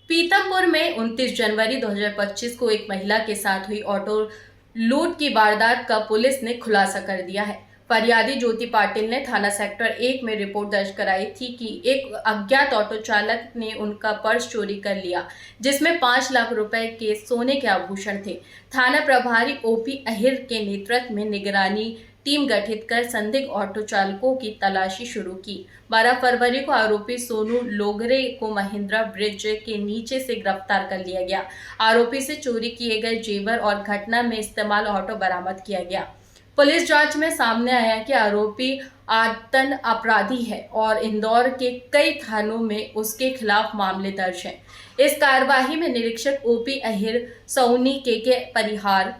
पीतमपुर में 29 जनवरी 2025 को एक महिला के साथ हुई ऑटो लूट की वारदात का पुलिस ने खुलासा कर दिया है। फरियादी ज्योति पाटिल ने थाना सेक्टर 1 में रिपोर्ट दर्ज कराई थी कि एक अज्ञात ऑटो चालक ने उनका पर्स चोरी कर लिया, जिसमें 5 लाख रुपए के सोने के आभूषण थे। थाना प्रभारी ओपी अहिर के नेतृत्व में निगरानी टीम गठित कर संदिग्ध ऑटो चालकों की तलाशी शुरू की। 12 फरवरी को आरोपी सोनू लोगरे को महिंद्रा ब्रिज के नीचे से गिरफ्तार कर लिया गया। आरोपी से चोरी किए गए जेवर और घटना में इस्तेमाल ऑटो बरामद किया गया। पुलिस जांच में सामने आया कि आरोपी आदतन अपराधी है और इंदौर के कई थानों में उसके खिलाफ मामले दर्ज हैं। इस कार्यवाही में निरीक्षक ओपी अहिर, सौनी के परिहार,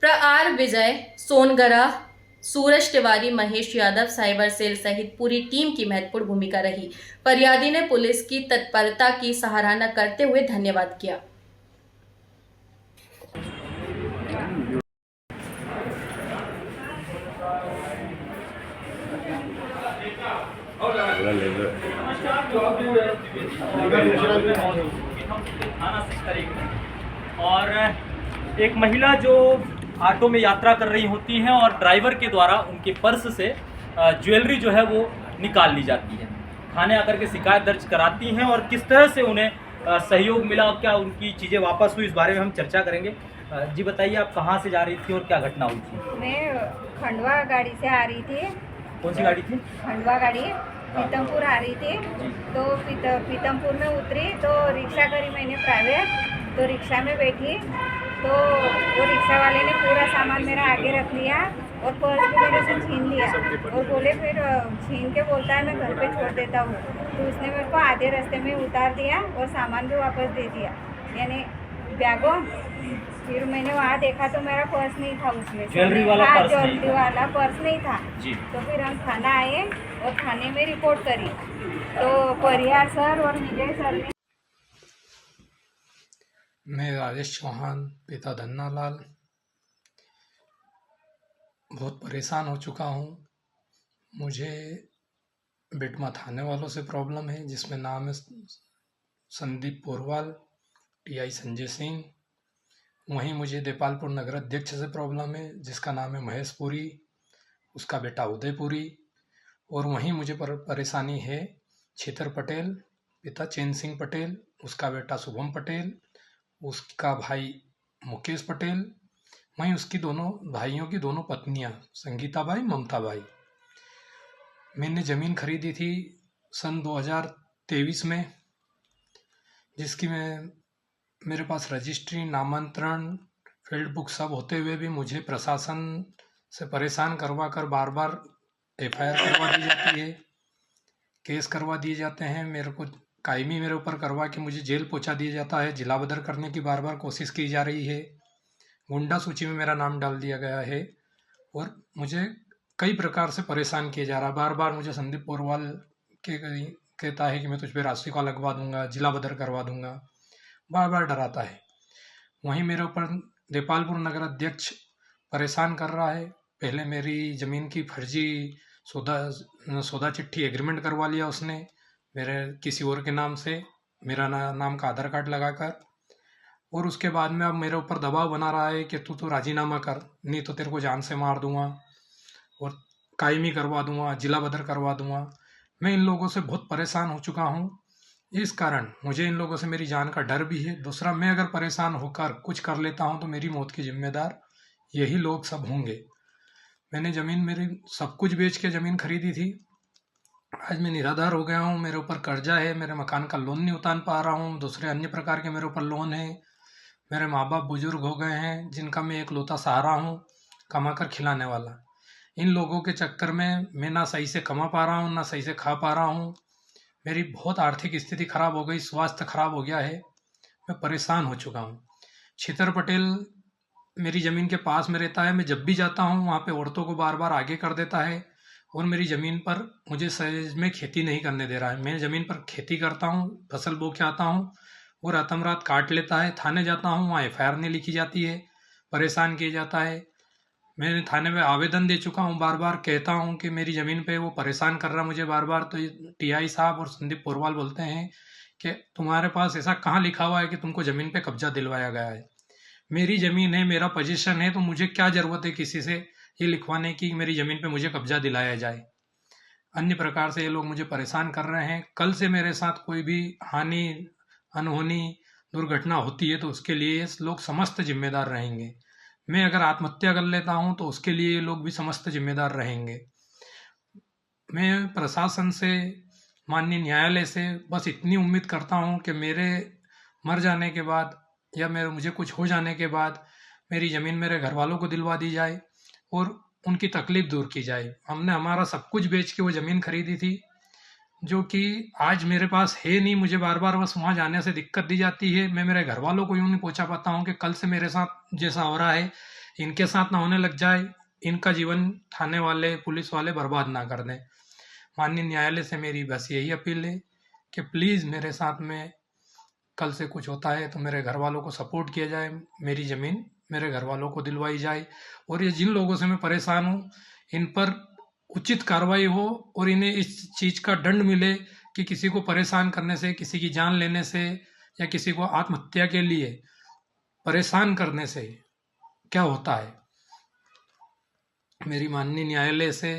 प्रआर विजय सोनगरा, सूरज तिवारी, महेश यादव, साइबर सेल सहित पूरी टीम की महत्वपूर्ण भूमिका रही। फरियादी ने पुलिस की तत्परता की सराहना करते हुए धन्यवाद किया। और एक महिला जो ऑटो में यात्रा कर रही होती हैं और ड्राइवर के द्वारा उनके पर्स से ज्वेलरी जो है वो निकाल ली जाती है। थाने आकर के शिकायत दर्ज कराती हैं और किस तरह से उन्हें सहयोग मिला और क्या उनकी चीज़ें वापस हुई, इस बारे में हम चर्चा करेंगे। जी बताइए, आप कहाँ से जा रही थी और क्या घटना हुई थी? मैं खंडवा गाड़ी से आ रही थी। कौन सी गाड़ी थी? खंडवा गाड़ी पीतमपुर आ रही थी। तो पीतमपुर में उतरी तो रिक्शा करी मैंने प्राइवेट। तो रिक्शा में बैठी तो वो रिक्शा वाले ने पूरा सामान मेरा आगे रख लिया और पर्स भी मेरे से छीन लिया और बोले फिर छीन के बोलता है मैं घर पे छोड़ देता हूँ। तो उसने मेरे को आधे रास्ते में उतार दिया और सामान भी वापस दे दिया, यानी बैगों। फिर मैंने वहाँ देखा तो मेरा पर्स नहीं था उसमें, ज्वेलरी वाला पर्स नहीं था। ज्वेलरी वाला पर्स नहीं था जी। तो फिर हम थाना आए और थाने में रिपोर्ट करी तो परिहार सर और विजय सर ने। मैं राजेश चौहान, पिता धन्ना लाल, बहुत परेशान हो चुका हूँ। मुझे बेटमा थाने वालों से प्रॉब्लम है, जिसमें नाम है संदीप पोरवाल, टीआई संजय सिंह। वहीं मुझे देपालपुर नगर अध्यक्ष से प्रॉब्लम है, जिसका नाम है महेश पुरी, उसका बेटा उदय पुरी। और वहीं मुझे परेशानी है छेतर पटेल, पिता चैन सिंह पटेल, उसका बेटा शुभम पटेल, उसका भाई मुकेश पटेल, वहीं उसकी दोनों भाइयों की दोनों पत्नियां संगीता बाई, ममता बाई। मैंने ज़मीन खरीदी थी सन 2023 में, जिसकी मेरे पास रजिस्ट्री, नामांतरण, फील्ड बुक सब होते हुए भी मुझे प्रशासन से परेशान करवा कर बार बार एफआईआर करवा दी जाती है, केस करवा दिए जाते हैं। मेरे को कायमी मेरे ऊपर करवा के मुझे जेल पहुंचा दिया जाता है। जिला बदर करने की बार बार कोशिश की जा रही है। गुंडा सूची में मेरा नाम डाल दिया गया है और मुझे कई प्रकार से परेशान किया जा रहा है। बार बार मुझे संदीप पोरवाल कहता है कि मैं तुझ पे राष्ट्रीय का लगवा दूंगा, जिला बदर करवा दूंगा, बार बार डराता है। वहीं मेरे ऊपर देपालपुर नगर अध्यक्ष परेशान कर रहा है। पहले मेरी ज़मीन की फर्जी सौदा चिट्ठी एग्रीमेंट करवा लिया उसने मेरे किसी और के नाम से, मेरा नाम का आधार कार्ड लगाकर। और उसके बाद में अब मेरे ऊपर दबाव बना रहा है कि तू तो राजीनामा कर, नहीं तो तेरे को जान से मार दूंगा और कायमी करवा दूंगा, जिला बदर करवा दूंगा। मैं इन लोगों से बहुत परेशान हो चुका हूँ। इस कारण मुझे इन लोगों से मेरी जान का डर भी है। दूसरा, मैं अगर परेशान होकर कुछ कर लेता हूँ तो मेरी मौत की जिम्मेदार यही लोग सब होंगे। मैंने ज़मीन, मेरी सब कुछ बेच के ज़मीन खरीदी थी। आज मैं निराधार हो गया हूँ, मेरे ऊपर कर्जा है, मेरे मकान का लोन नहीं उतार पा रहा हूँ, दूसरे अन्य प्रकार के मेरे ऊपर लोन है। मेरे माँ बाप बुजुर्ग हो गए हैं, जिनका मैं एक लौता सहारा हूँ, कमा कर खिलाने वाला। इन लोगों के चक्कर में मैं ना सही से कमा पा रहा हूँ, ना सही से खा पा रहा हूँ। मेरी बहुत आर्थिक स्थिति खराब हो गई, स्वास्थ्य खराब हो गया है, मैं परेशान हो चुका हूँ। छेतर पटेल मेरी ज़मीन के पास में रहता है। मैं जब भी जाता हूँ वहाँ पे औरतों को बार बार आगे कर देता है और मेरी ज़मीन पर मुझे सहज में खेती नहीं करने दे रहा है। मैं ज़मीन पर खेती करता हूँ, फसल बो के आता हूँ, वो रातम रात काट लेता है। थाने जाता हूँ, वहाँ एफआईआर नहीं लिखी जाती है, परेशान किया जाता है। मैंने थाने में आवेदन दे चुका हूँ, बार बार कहता हूँ कि मेरी ज़मीन पे वो परेशान कर रहा मुझे बार बार। तो टीआई साहब और संदीप पोरवाल बोलते हैं कि तुम्हारे पास ऐसा कहाँ लिखा हुआ है कि तुमको ज़मीन पे कब्जा दिलवाया गया है। मेरी ज़मीन है, मेरा पोजीशन है, तो मुझे क्या ज़रूरत है किसी से ये लिखवाने की मेरी ज़मीन पे मुझे कब्जा दिलाया जाए। अन्य प्रकार से ये लोग मुझे परेशान कर रहे हैं। कल से मेरे साथ कोई भी हानि, अनहोनी, दुर्घटना होती है तो उसके लिए ये लोग समस्त जिम्मेदार रहेंगे। मैं अगर आत्महत्या कर लेता हूँ तो उसके लिए ये लोग भी समस्त जिम्मेदार रहेंगे। मैं प्रशासन से, माननीय न्यायालय से बस इतनी उम्मीद करता हूँ कि मेरे मर जाने के बाद या मुझे कुछ हो जाने के बाद मेरी ज़मीन मेरे घर वालों को दिलवा दी जाए और उनकी तकलीफ़ दूर की जाए। हमने हमारा सब कुछ बेच के वो ज़मीन खरीदी थी, जो कि आज मेरे पास है नहीं। मुझे बार बार बस वहाँ जाने से दिक्कत दी जाती है। मैं मेरे घर वालों को यूँ नहीं पहुँचा पाता हूँ कि कल से मेरे साथ जैसा हो रहा है इनके साथ ना होने लग जाए, इनका जीवन थाने वाले, पुलिस वाले बर्बाद ना कर दें। माननीय न्यायालय से मेरी बस यही अपील है कि प्लीज़ मेरे साथ में कल से कुछ होता है तो मेरे घर वालों को सपोर्ट किया जाए, मेरी ज़मीन मेरे घर वालों को दिलवाई जाए। और ये जिन लोगों से मैं परेशान हूँ इन पर उचित कार्रवाई हो और इन्हें इस चीज़ का दंड मिले कि किसी को परेशान करने से, किसी की जान लेने से या किसी को आत्महत्या के लिए परेशान करने से क्या होता है। मेरी माननीय न्यायालय से,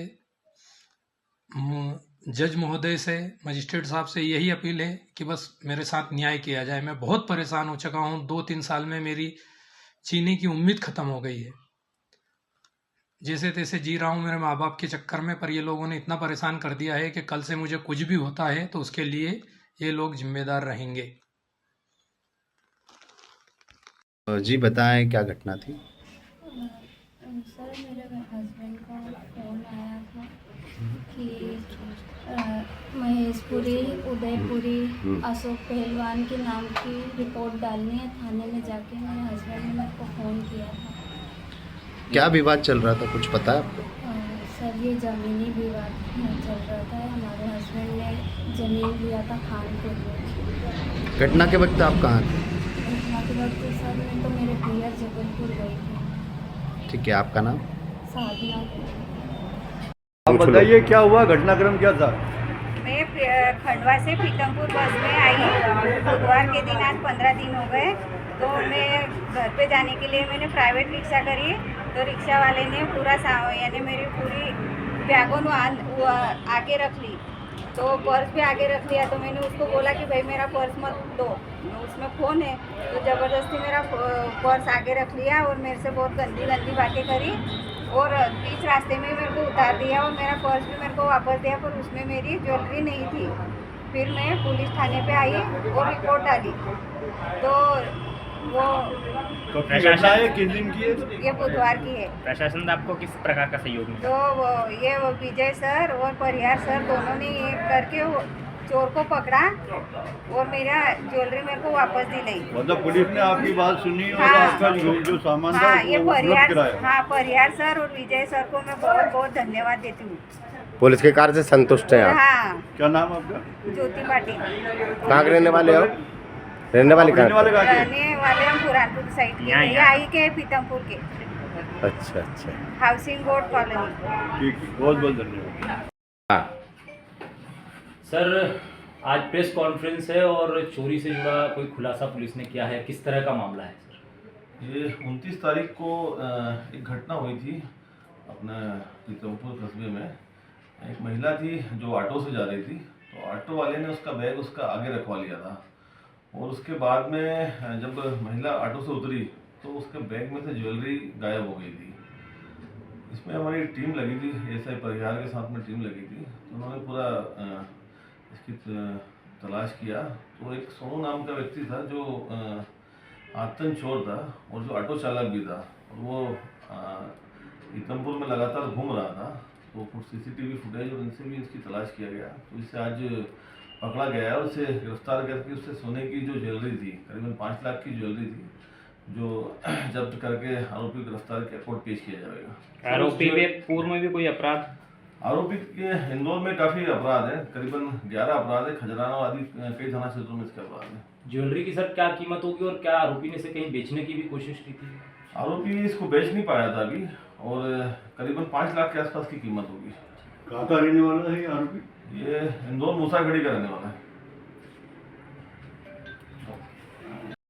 जज महोदय से, मजिस्ट्रेट साहब से यही अपील है कि बस मेरे साथ न्याय किया जाए। मैं बहुत परेशान हो चुका हूँ। 2-3 साल में मेरी जीने की उम्मीद ख़त्म हो गई है। जैसे तैसे जी रहा हूँ मेरे माँ बाप के चक्कर में, पर ये लोगों ने इतना परेशान कर दिया है कि कल से मुझे कुछ भी होता है तो उसके लिए ये लोग जिम्मेदार रहेंगे। जी बताएं क्या घटना थी। सर मेरे हस्बैंड का फ़ोन आया था कि महेशपुरी, उदयपुरी, अशोक पहलवान के नाम की रिपोर्ट डालनी है थाने में जाके। मेरे हस्बैंड ने मेरे को फ़ोन किया था। क्या विवाद चल रहा था, कुछ पता है आपको? सर ये ज़मीनी विवाद चल रहा था। हमारे हस्बैंड ने ज़मीन लिया था खानपुर में। घटना के वक्त आप कहाँ थे? घटना के वक्त सर मैं तो मेरे भैया जबलपुर गई थी। ठीक है, आपका नाम? साधना। आप बताइए क्या हुआ, घटनाक्रम क्या था? मैं खंडवा से पीतमपुर बस में आई बुधवार के दिन। आज 15 दिन हो गए। तो मैं घर पे जाने के लिए मैंने प्राइवेट रिक्शा करी। तो रिक्शा वाले ने पूरा यानी मेरी पूरी बैगों आगे रख ली, तो पर्स भी आगे रख लिया। तो मैंने उसको बोला कि भाई मेरा पर्स मत दो, उसमें फ़ोन है। तो ज़बरदस्ती मेरा पर्स आगे रख लिया और मेरे से बहुत गंदी गंदी बातें करी और बीच रास्ते में मेरे को उतार दिया और मेरा पर्स भी मेरे को वापस दिया, पर उसमें मेरी ज्वेलरी नहीं थी। फिर मैं पुलिस थाने पे आई और रिपोर्ट डाली। तो वो घटना किस दिन की है? ये बुधवार की है। प्रशासन ने आपको किस प्रकार का सहयोग मिला? तो ये विजय सर और परिहार सर दोनों ने ये करके चोर को पकड़ा और मेरा ज्वेलरी मेरे को वापस दिलाई। मतलब पुलिस ने आपकी बात सुनी और हाँ। आपका जो सामान था हाँ, ये वो उपलब्ध परिहार, कराया। हाँ परिहार सर और विजय सर को मैं बहुत बहुत धन्यवाद देती हूँ। पुलिस के कार्य से संतुष्ट हैं आप? हाँ, क्या नाम आपका? ज्योति पाटिल। कहाँ के रहने वाले हो? रहने वाले रहने वाले कहाँ? कहाँ के? रहने वाले हम पुरानपुर साइड के यहाँ- हैं, यहाँ। आई के पीतमपुर के अच्छा अच्छा। Housing board colony. ठीक, बहुत बहुत धन्यवाद। हाँ, सर आज प्रेस कॉन्फ्रेंस है और चोरी से जुड़ा कोई खुलासा पुलिस ने किया है, किस तरह का मामला है सर? ये 29 तारीख को एक घटना हुई थी अपने पीतमपुर कस्बे में। एक महिला थी जो ऑटो से जा रही थी, तो ऑटो वाले ने उसका बैग उसका आगे रखवा लिया था और उसके बाद में जब महिला ऑटो से उतरी तो उसके बैग में से ज्वेलरी गायब हो गई थी। इसमें हमारी टीम लगी थी, एसआई परिहार के साथ में टीम लगी थी। तो उन्होंने पूरा इसकी तलाश किया। तो एक सोनू नाम का व्यक्ति था जो आतन चोर था और जो ऑटो चालक भी था, और वो पीतमपुर में लगातार घूम रहा था। तो कुछ सीसीटीवी फुटेज और इनसे भी इसकी तलाश किया गया। तो इसे आज पकड़ा गया और उसे गिरफ्तार करके उससे सोने की जो ज्वेलरी थी, करीबन 5 लाख की ज्वेलरी थी, जो जब्त करके आरोपी को गिरफ्तार कर कोर्ट पेश किया जाएगा। आरोपी में पूर्व में भी कोई अपराध? आरोपी के इंदौर में काफ़ी अपराध है, करीबन 11 अपराध है, खजराना आदि कई थाना क्षेत्रों में इसके अपराध है। ज्वेलरी की सर क्या कीमत होगी और क्या आरोपी ने इसे कहीं बेचने की भी कोशिश की थी? आरोपी इसको बेच नहीं पाया था अभी, और करीबन 5 लाख के आसपास की कीमत होगी। कहाँ का रहने वाला है ये आरोपी? ये इंदौर मूसागढ़ी का रहने वाला है।